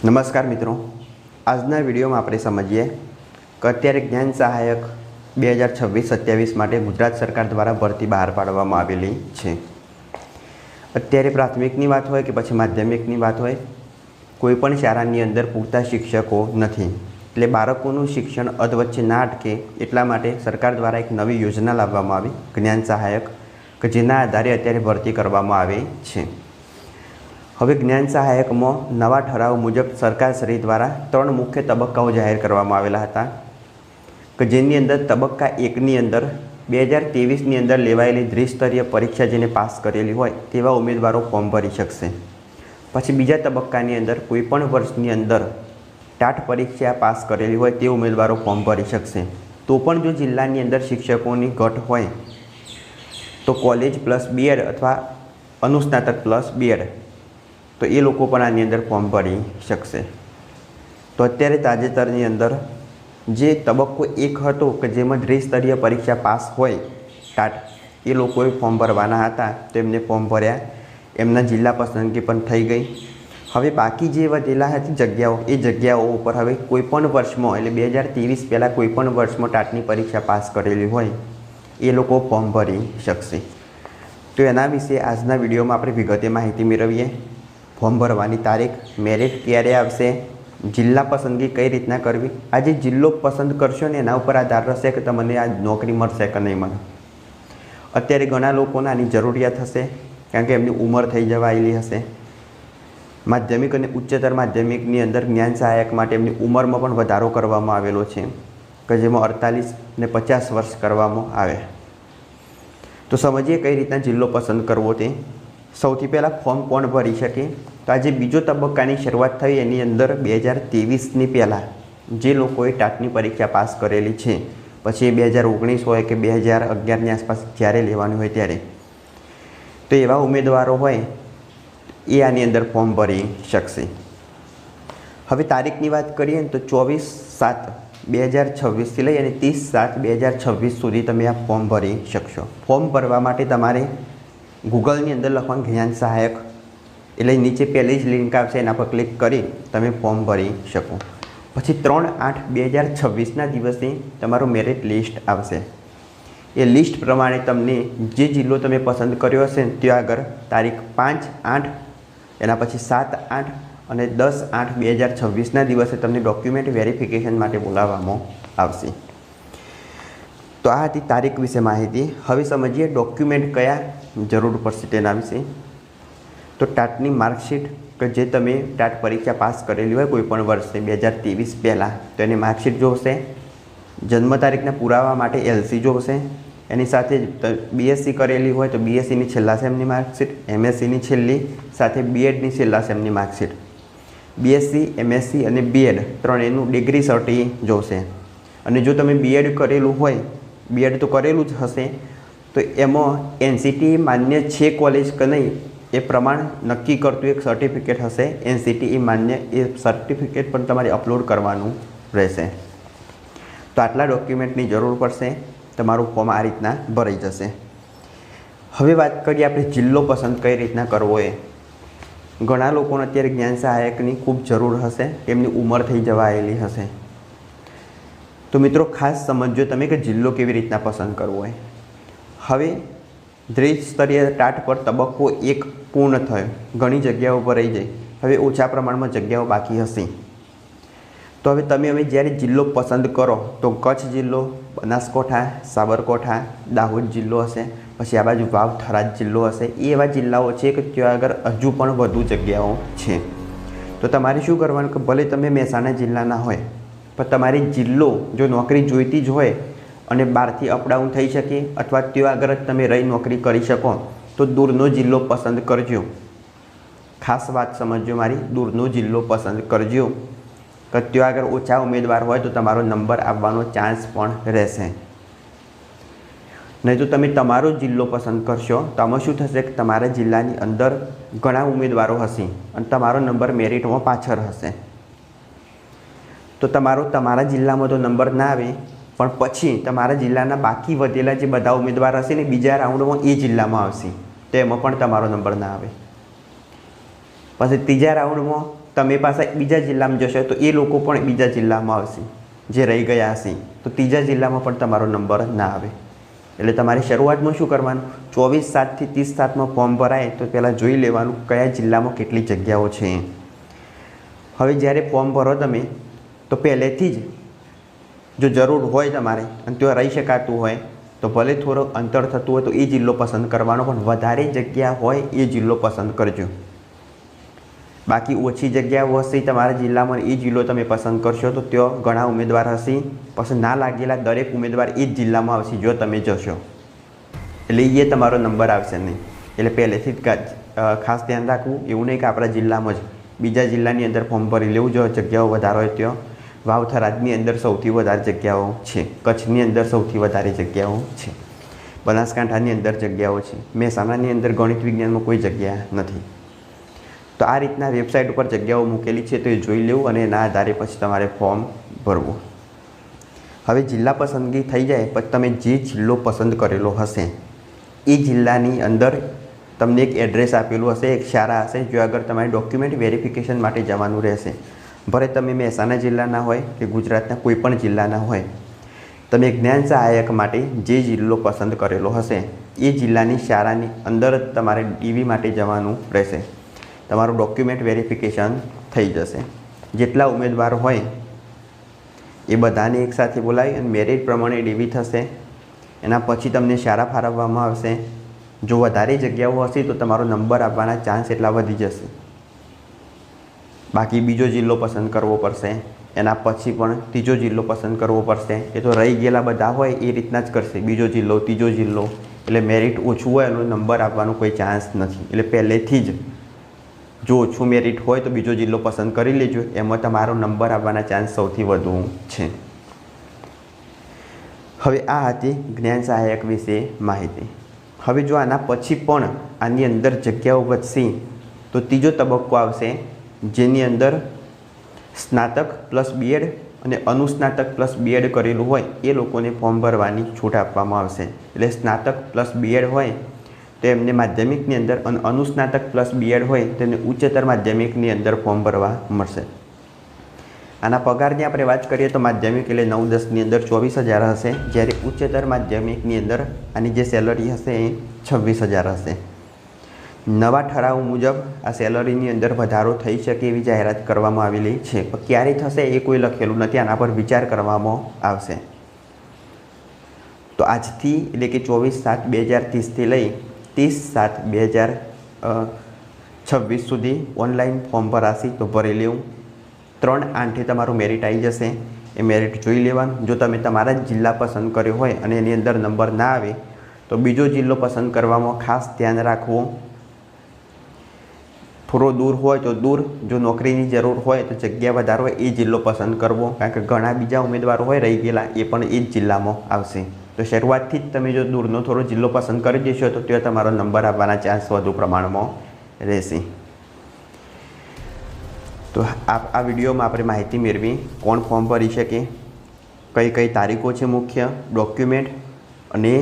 નમસ્કાર મિત્રો, આજના વિડીયોમાં આપણે સમજીએ કે અત્યારે જ્ઞાન સહાયક 2026-27 માટે ગુજરાત સરકાર દ્વારા ભરતી બહાર પાડવામાં આવેલી છે। અત્યારે પ્રાથમિકની વાત હોય કે પછી માધ્યમિકની વાત હોય, કોઈપણ શાળાની અંદર પૂરતા શિક્ષકો નથી, એટલે બાળકોનું શિક્ષણ અધવચ્ચે ના અટકે એટલા માટે સરકાર દ્વારા એક નવી યોજના લાવવામાં આવી જ્ઞાન સહાયક, કે જેના આધારે અત્યારે ભરતી કરવામાં આવે છે। હવે જ્ઞાન સહાયકમાં નવા ઠરાવ મુજબ સરકારશ્રી દ્વારા 3 મુખ્ય તબક્કાઓ જાહેર કરવામાં આવેલા હતા, કે જેની અંદર તબક્કા 1ની અંદર 2023ની અંદર લેવાયેલી દ્વિસ્તરીય પરીક્ષા જેને પાસ કરેલી હોય તેવા ઉમેદવારો ફોર્મ ભરી શકશે। પછી બીજા તબક્કાની અંદર કોઈપણ વર્ષની અંદર ટાટ પરીક્ષા પાસ કરેલી હોય તે ઉમેદવારો ફોર્મ ભરી શકશે। તો પણ જો જિલ્લાની અંદર શિક્ષકોની ઘટ હોય તો કોલેજ પ્લસ બીએડ અથવા અનુસ્નાતક પ્લસ બીએડ, તો એ લોકો પણ આની અંદર ફોર્મ ભરી શકશે। તો અત્યારે તાજેતરની અંદર જે તબક્કો 1 હતો કે જેમાં દ્વિસ્તરીય પરીક્ષા પાસ હોય ટાટ, એ લોકોએ ફોર્મ ભરવાના હતા, તો એમને ફોર્મ ભર્યા, એમના જિલ્લા પસંદગી પણ થઈ ગઈ। હવે બાકી જે વધેલા હતી જગ્યાઓ, એ જગ્યાઓ ઉપર હવે કોઈપણ વર્ષમાં એટલે 2023 પહેલાં કોઈપણ વર્ષમાં ટાટની પરીક્ષા પાસ કરેલી હોય એ લોકો ફોર્મ ભરી શકશે। તો એના વિશે આજના વિડીયોમાં આપણે વિગતે માહિતી મેળવીએ। ફોર્મ ભરવાની તારીખ, મેરિટ ક્યારે આવશે, જિલ્લા પસંદગી કઈ રીતના કરવી, આ જે જિલ્લો પસંદ કરશો ને એના ઉપર આધાર રહેશે કે તમને આ નોકરી મળશે કે નહીં મળે। અત્યારે ઘણા લોકોને આની જરૂરિયાત હશે, કારણ કે એમની ઉંમર થઈ જવાયેલી હશે। માધ્યમિક અને ઉચ્ચતર માધ્યમિકની અંદર જ્ઞાન સહાયક માટે એમની ઉંમરમાં પણ વધારો કરવામાં આવેલો છે, કે જેમાં 48 ને 50 વર્ષ કરવામાં આવે। તો સમજીએ કઈ રીતના જિલ્લો પસંદ કરવો તે। સૌથી પહેલાં ફોર્મ કોણ ભરી શકે, તો આજે બીજો તબક્કાની શરૂઆત થઈ એની અંદર 2023ની પહેલાં જે લોકોએ ટાટની પરીક્ષા પાસ કરેલી છે, પછી એ 2019 હોય કે 2011ની આસપાસ જ્યારે લેવાની હોય ત્યારે, તો એવા ઉમેદવારો હોય એ આની અંદર ફોર્મ ભરી શકશે। હવે તારીખની વાત કરીએ ને તો 24/7/2026થી લઈ અને 30/7/2026 સુધી તમે આ ફોર્મ ભરી શકશો। ફોર્મ ભરવા માટે તમારે ગૂગલની અંદર લખવાનું જ્ઞાન સહાયક, એટલે નીચે પહેલી જ લિંક આવશે એના પર ક્લિક કરી તમે ફોર્મ ભરી શકો। પછી 3/8/2026ના દિવસે તમારું મેરિટ લિસ્ટ આવશે। એ લિસ્ટ પ્રમાણે તમને જે જિલ્લો તમે પસંદ કર્યો હશે ત્યાં આગળ તારીખ 5/8, એના પછી 7/8 અને 10/8/2026ના દિવસે તમને ડોક્યુમેન્ટ વેરિફિકેશન માટે બોલાવવામાં આવશે। તો આ હતી તારીખ વિશે માહિતી। હવે સમજીએ ડોક્યુમેન્ટ કયા જરૂર પડશે તેના વિશે। તો ટાટની માર્કશીટ, કે જે તમે ટાટ પરીક્ષા પાસ કરેલી હોય કોઈપણ વર્ષે 2023 પહેલાં, તો એની માર્કશીટ જોશે। જન્મ તારીખના પુરાવા માટે LC જોશે। એની સાથે BSc કરેલી હોય તો BScની છેલ્લા સેમની માર્કશીટ, MScની છેલ્લી, સાથે બીએડની છેલ્લા સેમની માર્કશીટ, BSc, MSc અને બીએડ ત્રણેયનું ડિગ્રી સર્ટી જોશે। અને જો તમે બીએડ કરેલું હોય, બીએડ તો કરેલું જ હશે, તો એમાં NCT માન્ય છે કોલેજ કે નહીં એ પ્રમાણ નક્કી કરતું એક સર્ટિફિકેટ હશે, NCT માન્ય, એ સર્ટિફિકેટ પણ તમારે અપલોડ કરવાનું રહેશે। તો આટલા ડોક્યુમેન્ટની જરૂર પડશે, તમારું ફોર્મ આ રીતના ભરાઈ જશે। હવે વાત કરીએ આપણે જિલ્લો પસંદ કઈ રીતના કરવો એ। ઘણા લોકોને અત્યારે જ્ઞાન સહાયકની ખૂબ જરૂર હશે, એમની ઉંમર થઈ જવાયેલી હશે, તો મિત્રો ખાસ સમજો તમે કે જિલ્લો કેવી રીતના પસંદ કરવો હોય। હવે દ્વિસ્તરીય ટાટ પર તબક્કો 1 પૂર્ણ થયો, ઘણી જગ્યાઓ પર રહી જાય, હવે ઓછા પ્રમાણમાં જગ્યાઓ બાકી હશે। તો હવે તમે જ્યારે જિલ્લો પસંદ કરો તો કચ્છ જિલ્લો, બનાસકાંઠા, સાબરકાંઠા, દાહોદ જિલ્લો હશે, પછી આ બાજુ વાવ થરાદ જિલ્લો હશે। એ એવા જિલ્લાઓ છે કે ત્યાં આગળ હજુ પણ વધુ જગ્યાઓ છે। તો તમારે શું કરવાનું કે ભલે તમે મહેસાણા જિલ્લાના હોય, પણ તમારી જિલ્લો જો નોકરી જોઈતી જ હોય અને બહારથી અપડાઉન થઈ શકે અથવા ત્યાં આગળ જ તમે રહી નોકરી કરી શકો તો દૂરનો જિલ્લો પસંદ કરજો। ખાસ વાત સમજજો મારી, દૂરનો જિલ્લો પસંદ કરજો, કે ત્યાં આગળ ઓછા ઉમેદવાર હોય તો તમારો નંબર આવવાનો ચાન્સ પણ રહેશે। નહીં તો તમે તમારો જિલ્લો પસંદ કરશો તો આમાં શું થશે કે તમારા જિલ્લાની અંદર ઘણા ઉમેદવારો હશે અને તમારો નંબર મેરિટમાં પાછળ હશે, તો તમારા જિલ્લામાં તો નંબર ના આવે, પણ પછી તમારા જિલ્લાના બાકી વધેલા જે બધા ઉમેદવાર હશે ને બીજા રાઉન્ડમાં એ જિલ્લામાં આવશે, તો એમાં પણ તમારો નંબર ના આવે। પછી ત્રીજા રાઉન્ડમાં તમે પાછા બીજા જિલ્લામાં જશો તો એ લોકો પણ બીજા જિલ્લામાં આવશે, જે રહી ગયા હશે તો ત્રીજા જિલ્લામાં પણ તમારો નંબર ના આવે. એટલે તમારે શરૂઆતમાં શું કરવાનું, 24/7 થી 30/7 ફોર્મ ભરાય તો પહેલાં જોઈ લેવાનું કયા જિલ્લામાં કેટલી જગ્યાઓ છે. હવે જ્યારે ફોર્મ ભરો તમે તો પહેલેથી જ જો જરૂર હોય તમારે અને ત્યાં રહી શકાતું હોય તો ભલે થોડું અંતર થતું હોય તો એ જિલ્લો પસંદ કરવાનો, પણ વધારે જગ્યા હોય એ જિલ્લો પસંદ કરજો. બાકી ઓછી જગ્યાઓ હશે તમારા જિલ્લામાં, એ જિલ્લો તમે પસંદ કરશો તો ત્યાં ઘણા ઉમેદવાર હશે, પસંદ ના લાગેલા દરેક ઉમેદવાર એ જ જિલ્લામાં આવશે જો તમે જશો, એટલે એ તમારો નંબર આવશે નહીં. એટલે પહેલેથી જ ખાસ ધ્યાન રાખવું, એવું નહીં કે આપણા જિલ્લામાં જ બીજા જિલ્લાની અંદર ફોર્મ ભરી લેવું. જો જગ્યાઓ વધારે હોય ત્યાં વાવથરાજની અંદર સૌથી વધારે જગ્યાઓ છે, કચ્છની અંદર સૌથી વધારે જગ્યાઓ છે, બનાસકાંઠાની અંદર જગ્યાઓ છે, મહેસાણાની અંદર ગણિત વિજ્ઞાનમાં કોઈ જગ્યા નથી. તો આ રીતના વેબસાઇટ ઉપર જગ્યાઓ મૂકેલી છે તો એ જોઈ લેવું અને એના આધારે પછી તમારે ફોર્મ ભરવું. હવે જિલ્લા પસંદગી થઈ જાય પછી તમે જે જિલ્લો પસંદ કરેલો હશે એ જિલ્લાની અંદર તમને એક એડ્રેસ આપેલું હશે, એક શાળા હશે, જો આગળ તમારે ડોક્યુમેન્ટ વેરિફિકેશન માટે જવાનું રહેશે. ભલે તમે મહેસાણા જિલ્લાના હોય કે ગુજરાતના કોઈ પણ જિલ્લાના હોય, તમે જ્ઞાન સહાયક માટે જે જિલ્લો પસંદ કરેલો હશે એ જિલ્લાની શાળાની અંદર જ તમારે ડીવી માટે જવાનું રહેશે. તમારું ડોક્યુમેન્ટ વેરિફિકેશન થઈ જશે. જેટલા ઉમેદવાર હોય એ બધાને એકસાથે બોલાવી અને મેરિટ પ્રમાણે ડીવી થશે. એના પછી તમને શાળા ફાળવવામાં આવશે. જો વધારે જગ્યાઓ હશે તો તમારો નંબર આપવાના ચાન્સ એટલા વધી જશે. બાકી બીજો જિલ્લો પસંદ કરવો પડશે, એના પછી પણ ત્રીજો જિલ્લો પસંદ કરવો પડશે. એ તો રહી ગયેલા બધા હોય એ રીતના જ કરશે, બીજો જિલ્લો ત્રીજો જિલ્લો. એટલે મેરિટ ઓછું હોય એનો નંબર આપવાનો કોઈ ચાન્સ નથી. એટલે પહેલેથી જ જો ઓછું મેરિટ હોય તો બીજો જિલ્લો પસંદ કરી લેજો, એમાં તમારો નંબર આવવાના ચાન્સ સૌથી વધુ છે. હવે આ હતી જ્ઞાન સહાયક વિશે માહિતી. હવે જો આના પછી પણ આની અંદર જગ્યાઓ વધશે તો ત્રીજો તબક્કો આવશે, જેની અંદર સ્નાતક પ્લસ બીએડ અને અનુસ્નાતક પ્લસ બીએડ કરેલું હોય એ લોકોને ફોર્મ ભરવાની છૂટ આપવામાં આવશે. એટલે સ્નાતક પ્લસ બીએડ હોય તો એમને માધ્યમિકની અંદર અને અનુસ્નાતક પ્લસ બીએડ હોય તેને ઉચ્ચતર માધ્યમિકની અંદર ફોર્મ ભરવા મળશે. આના પગારની આપણે વાત કરીએ તો માધ્યમિક એટલે 9-10ની અંદર 24,000 હશે, જ્યારે ઉચ્ચતર માધ્યમિકની અંદર આની જે સેલરી હશે એ 26,000 હશે. નવા ઠરાવ મુજબ આ સેલરીની અંદર વધારો થઈ શકે એવી જાહેરાત કરવામાં આવેલી છે, પણ ક્યારે થશે એ કોઈ લખેલું નથી. આના પર વિચાર કરવામાં આવશે. તો આજથી એટલે કે 24/7/2030થી લઈ 30/7/2026 સુધી ઓનલાઈન ફોર્મ ભરાશે. તો ભરી લેવું. 3/8 તમારું મેરિટ આવી જશે. એ મેરિટ જોઈ લેવાનું. જો તમે તમારા જ જિલ્લા પસંદ કર્યો હોય અને એની અંદર નંબર ના આવે તો બીજો જિલ્લો પસંદ કરવામાં ખાસ ધ્યાન રાખવું. થોડો દૂર હોય તો દૂર, જો નોકરીની જરૂર હોય તો જગ્યા વધારે હોય એ જિલ્લો પસંદ કરવો, કારણ કે ઘણા બીજા ઉમેદવારો હોય રહી ગયેલા એ પણ એ જ જિલ્લામાં આવશે. તો શરૂઆતથી જ તમે જો દૂરનો થોડો જિલ્લો પસંદ કરી દેશો તો ત્યાં તમારો નંબર આવવાના ચાન્સ વધુ પ્રમાણમાં રહેશે. તો આ વિડીયોમાં આપણે માહિતી મેળવી કોણ ફોર્મ ભરી શકે, કઈ કઈ તારીખો છે મુખ્ય, ડોક્યુમેન્ટ અને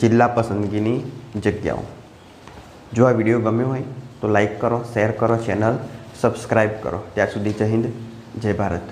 જિલ્લા પસંદગીની જગ્યાઓ. જો આ વિડીયો ગમ્યો હોય તો લાઈક કરો, શેર કરો, ચેનલ સબસ્ક્રાઈબ કરો. ત્યાં સુધી જય હિન્દ, જય ભારત.